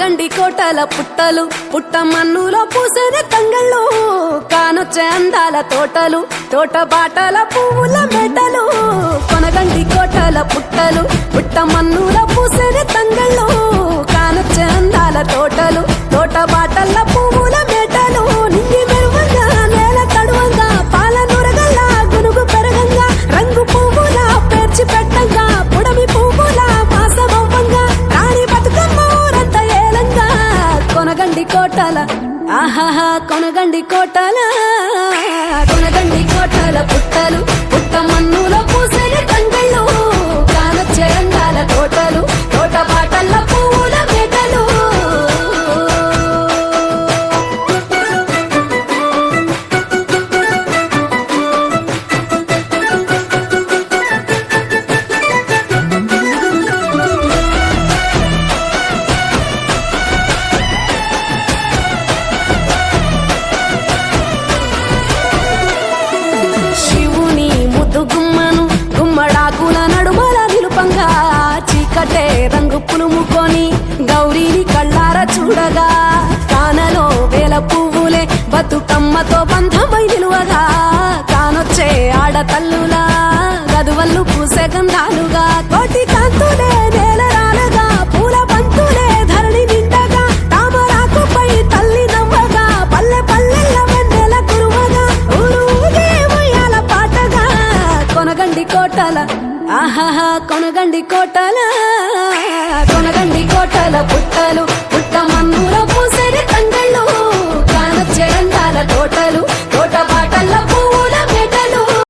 కొనగండి కోటల పుట్టలు పుట్ట మన్నులో పూసిన తంగళ్ళు కానొచ్చే అందాల తోటలు తోట బాటల పువ్వుల మెటలు కొనగండి కోటల పుట్టలు పుట్ట మన్నులో పూసిన తంగళ్ళు కానొచ్చే అందాల తోటలు తోట బాటల పువ్వుల మెటలు నింగి మెరువంగా నేల తడువంగా పాల నూరగల్లా గునుగు పెరగంగా రంగు పువ్వుల పేర్చి పెట్టంగా పుడమి పువ్వుల మాసమవ్వంగా రాణి బతుకమ్మ ఊరంత ఏలంగా కొనగండి కోటల ఆహాహా కొనగండి కోటల కొనగండి కోటల పుట్టలు పుట్ట మన్నులో పూసిన తంగళ్ళు కానొచ్చే అందాల తోటలు తోట బాటల పువ్వుల మెటలు శివుని ముద్దు గుమ్మను గుమ్మడాకుల నడుమల నిలుపంగా చీకటే రంగు పులుముకొని గౌరీని కళ్ళార చూడగా కానలో వేల పువ్వులే బతుకమ్మతో బంధమై నిలువగా కానొచ్చే ఆడతల్లులా గదువల్లు పూసే గంధాలుగా కోటి కాంతులే నేల రాలగా పూల బంతులే ధరణి నిండగా తామరాకుపై తల్లి నవ్వగా పల్లె పల్లెల్ల వెన్నెల కురువగా ఊరు ఊగే ఉయ్యాల పాటగా కొనగండి కోటల ఆహాహా కొనగండి కోటల